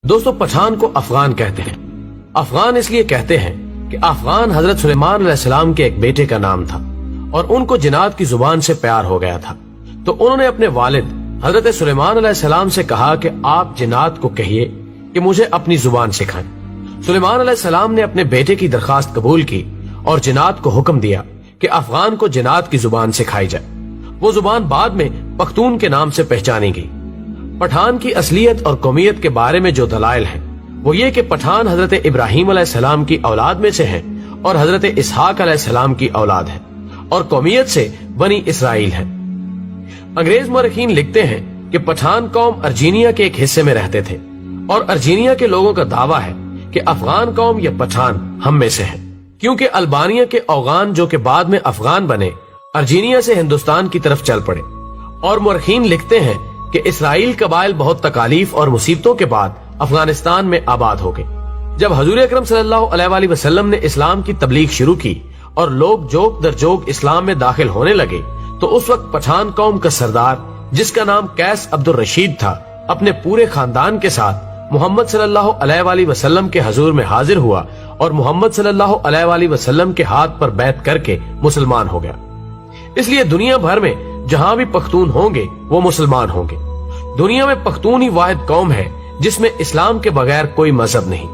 دوستو، پٹھان کو افغان کہتے ہیں۔ افغان اس لیے کہتے ہیں کہ افغان حضرت سلیمان علیہ السلام کے ایک بیٹے کا نام تھا اور ان کو جنات کی زبان سے پیار ہو گیا تھا، تو انہوں نے اپنے والد حضرت سلیمان علیہ السلام سے کہا کہ آپ جنات کو کہیے کہ مجھے اپنی زبان سکھائیں۔ سلیمان علیہ السلام نے اپنے بیٹے کی درخواست قبول کی اور جنات کو حکم دیا کہ افغان کو جنات کی زبان سکھائی جائے۔ وہ زبان بعد میں پختون کے نام سے پہچانی گئی۔ پٹھان کی اصلیت اور قومیت کے بارے میں جو دلائل ہیں وہ یہ کہ پٹھان حضرت ابراہیم علیہ السلام کی اولاد میں سے ہیں اور حضرت اسحاق علیہ السلام کی اولاد ہیں اور قومیت سے بنی اسرائیل ہیں۔ انگریز مورخین لکھتے ہیں کہ پٹھان قوم ارجینیا کے ایک حصے میں رہتے تھے اور ارجینیا کے لوگوں کا دعویٰ ہے کہ افغان قوم یا پٹھان ہم میں سے ہیں، کیونکہ البانیہ کے اوغان جو کہ بعد میں افغان بنے ارجینیا سے ہندوستان کی طرف چل پڑے۔ اور مورخین لکھتے ہیں کہ اسرائیل قبائل بہت تکالیف اور مصیبتوں کے بعد افغانستان میں آباد ہو گئے۔ جب حضور اکرم صلی اللہ علیہ وآلہ وسلم نے اسلام کی تبلیغ شروع کی اور لوگ جوک در جوک اسلام میں داخل ہونے لگے تو اس وقت پٹھان قوم کا سردار جس کا نام قیس عبد الرشید تھا اپنے پورے خاندان کے ساتھ محمد صلی اللہ علیہ وآلہ وسلم کے حضور میں حاضر ہوا اور محمد صلی اللہ علیہ وآلہ وسلم کے ہاتھ پر بیعت کر کے مسلمان ہو گیا۔ اس لیے دنیا بھر میں جہاں بھی پختون ہوں گے وہ مسلمان ہوں گے۔ دنیا میں پختون ہی واحد قوم ہے جس میں اسلام کے بغیر کوئی مذہب نہیں۔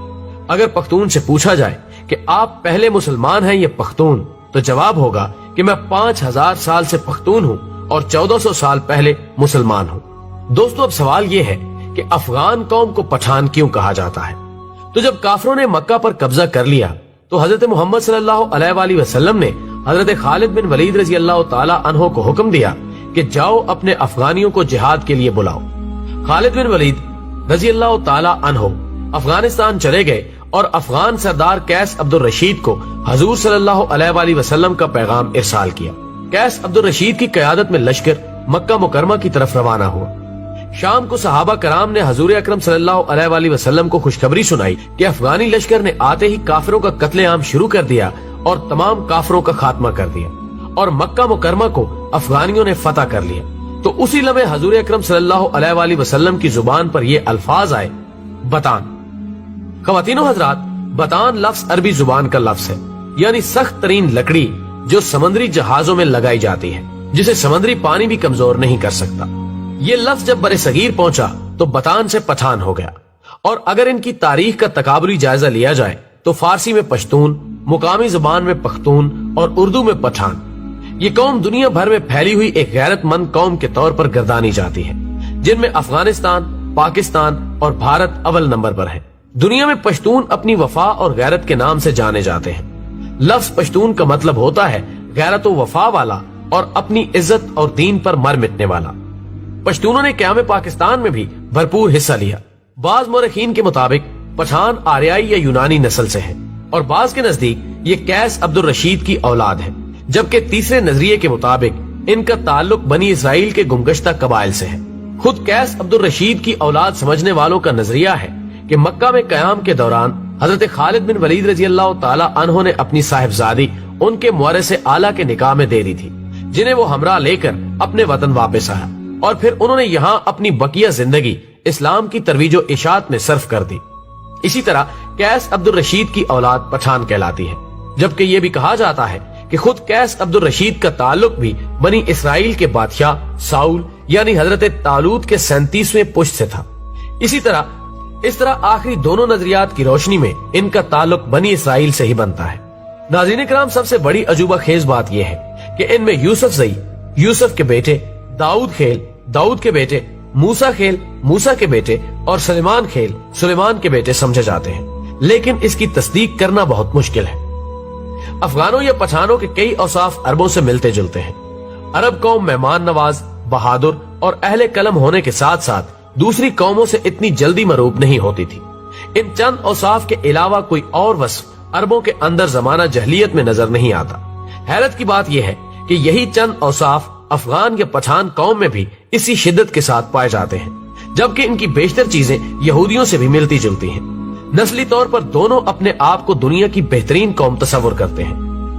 اگر پختون سے پوچھا جائے کہ آپ پہلے مسلمان ہیں یا پختون، تو جواب ہوگا کہ میں 5000 سال سے پختون ہوں اور 1400 سال پہلے مسلمان ہوں۔ دوستو، اب سوال یہ ہے کہ افغان قوم کو پٹھان کیوں کہا جاتا ہے؟ تو جب کافروں نے مکہ پر قبضہ کر لیا تو حضرت محمد صلی اللہ علیہ وآلہ وسلم نے حضرت خالد بن ولید رضی اللہ تعالی عنہ کو حکم دیا کہ جاؤ اپنے افغانیوں کو جہاد کے لیے بلاؤ۔ خالد بن ولید رضی اللہ تعالی عنہ افغانستان چلے گئے اور افغان سردار قیس عبد الرشید کو حضور صلی اللہ علیہ وآلہ وسلم کا پیغام ارسال کیا۔ قیس عبد الرشید کی قیادت میں لشکر مکہ مکرمہ کی طرف روانہ ہوا۔ شام کو صحابہ کرام نے حضور اکرم صلی اللہ علیہ وآلہ وسلم کو خوشخبری سنائی کہ افغانی لشکر نے آتے ہی کافروں کا قتل عام شروع کر دیا اور تمام کافروں کا خاتمہ کر دیا اور مکہ مکرمہ کو افغانیوں نے فتح کر لیا۔ تو اسی لمحے حضور اکرم صلی اللہ علیہ وآلہ وسلم کی زبان پر یہ الفاظ آئے، بتان۔ خواتین و حضرات، بتان لفظ عربی زبان کا لفظ ہے، یعنی سخت ترین لکڑی جو سمندری جہازوں میں لگائی جاتی ہے، جسے سمندری پانی بھی کمزور نہیں کر سکتا۔ یہ لفظ جب برِ صغیر پہنچا تو بتان سے پٹھان ہو گیا، اور اگر ان کی تاریخ کا تکابری جائزہ لیا جائے تو فارسی میں پشتون، مقامی زبان میں پختون اور اردو میں پٹھان۔ یہ قوم دنیا بھر میں پھیلی ہوئی ایک غیرت مند قوم کے طور پر گردانی جاتی ہے، جن میں افغانستان، پاکستان اور بھارت اول نمبر پر ہے۔ دنیا میں پشتون اپنی وفا اور غیرت کے نام سے جانے جاتے ہیں۔ لفظ پشتون کا مطلب ہوتا ہے غیرت و وفا والا اور اپنی عزت اور دین پر مر مٹنے والا۔ پشتونوں نے قیام پاکستان میں بھی بھرپور حصہ لیا۔ بعض مورخین کے مطابق پٹھان آریائی یا یونانی نسل سے ہیں اور بعض کے نزدیک یہ قیس عبد الرشید کی اولاد ہے، جبکہ تیسرے نظریے کے مطابق ان کا تعلق بنی اسرائیل کے گمگشتہ قبائل سے ہے۔ خود قیس عبد الرشید کی اولاد سمجھنے والوں کا نظریہ ہے کہ مکہ میں قیام کے دوران حضرت خالد بن ولید رضی اللہ تعالی عنہ نے اپنی صاحبزادی ان کے مورث اعلیٰ کے نکاح میں دے دی تھی، جنہیں وہ ہمراہ لے کر اپنے وطن واپس آیا اور پھر انہوں نے یہاں اپنی بقیہ زندگی اسلام کی ترویج و اشاعت میں صرف کر دی۔ اسی طرح قیس عبد الرشید کی اولاد پٹھان کہلاتی ہے، جبکہ یہ بھی کہا جاتا ہے کہ خود قیس عبد الرشید کا تعلق بھی بنی اسرائیل کے بادشاہ ساؤل یعنی حضرت طالوت کے 37ویں پشت سے تھا۔ اس طرح آخری دونوں نظریات کی روشنی میں ان کا تعلق بنی اسرائیل سے ہی بنتا ہے۔ ناظرین کرام، سب سے بڑی عجوبہ خیز بات یہ ہے کہ ان میں یوسف زئی، یوسف کے بیٹے، داؤد خیل، داؤد کے بیٹے، موسیٰ خیل، موسیٰ کے بیٹے اور سلیمان خیل، سلیمان کے بیٹے سمجھے جاتے ہیں، لیکن اس کی تصدیق کرنا بہت مشکل ہے۔ افغانوں یا پٹھانوں کے کئی اوصاف عربوں سے ملتے جلتے ہیں۔ عرب قوم مہمان نواز، بہادر اور اہل قلم ہونے کے ساتھ ساتھ دوسری قوموں سے اتنی جلدی مروب نہیں ہوتی تھی۔ ان چند اوصاف کے علاوہ کوئی اور وصف عربوں کے اندر زمانہ جہلیت میں نظر نہیں آتا۔ حیرت کی بات یہ ہے کہ یہی چند اوصاف افغان یا پٹھان قوم میں بھی اسی شدت کے ساتھ پائے جاتے ہیں، جبکہ ان کی بیشتر چیزیں یہودیوں سے بھی ملتی جلتی ہیں۔ نسلی طور پر دونوں اپنے آپ کو دنیا کی بہترین قوم تصور کرتے ہیں،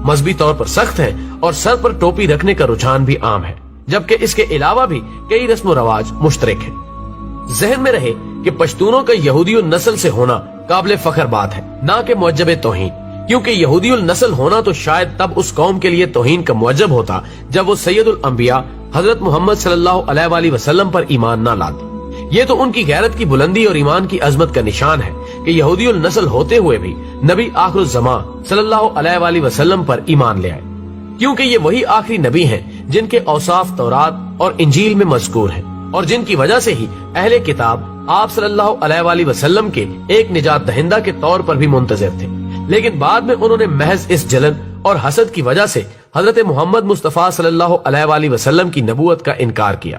مذہبی طور پر سخت ہیں اور سر پر ٹوپی رکھنے کا رجحان بھی عام ہے، جبکہ اس کے علاوہ بھی کئی رسم و رواج مشترک ہیں۔ ذہن میں رہے کہ پشتونوں کا یہودی النسل سے ہونا قابل فخر بات ہے، نہ کہ معجب توہین، کیونکہ یہودی النسل ہونا تو شاید تب اس قوم کے لیے توہین کا معجب ہوتا جب وہ سید الانبیاء حضرت محمد صلی اللہ علیہ وآلہ وسلم پر ایمان نہ لاتے۔ یہ تو ان کی غیرت کی بلندی اور ایمان کی عظمت کا نشان ہے کہ یہودی النسل ہوتے ہوئے بھی نبی آخر الزمان صلی اللہ علیہ وآلہ وسلم پر ایمان لے آئے، کیونکہ یہ وہی آخری نبی ہیں جن کے اوصاف تورات اور انجیل میں مذکور ہیں، اور جن کی وجہ سے ہی اہل کتاب آپ صلی اللہ علیہ وآلہ وسلم کے ایک نجات دہندہ کے طور پر بھی منتظر تھے۔ لیکن بعد میں انہوں نے محض اس جلن اور حسد کی وجہ سے حضرت محمد مصطفیٰ صلی اللہ علیہ وآلہ وسلم کی نبوت کا انکار کیا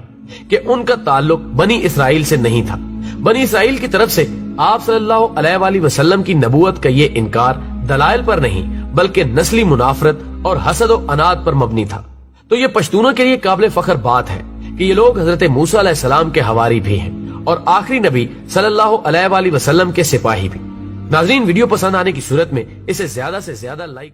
کہ ان کا تعلق بنی اسرائیل سے نہیں تھا۔ بنی اسرائیل کی طرف سے آپ صلی اللہ علیہ وآلہ وسلم کی نبوت کا یہ انکار دلائل پر نہیں بلکہ نسلی منافرت اور حسد و عناد پر مبنی تھا۔ تو یہ پشتونوں کے لیے قابل فخر بات ہے کہ یہ لوگ حضرت موسیٰ علیہ السلام کے حواری بھی ہیں اور آخری نبی صلی اللہ علیہ وآلہ وسلم کے سپاہی بھی۔ ناظرین، ویڈیو پسند آنے کی صورت میں اسے زیادہ سے زیادہ لائک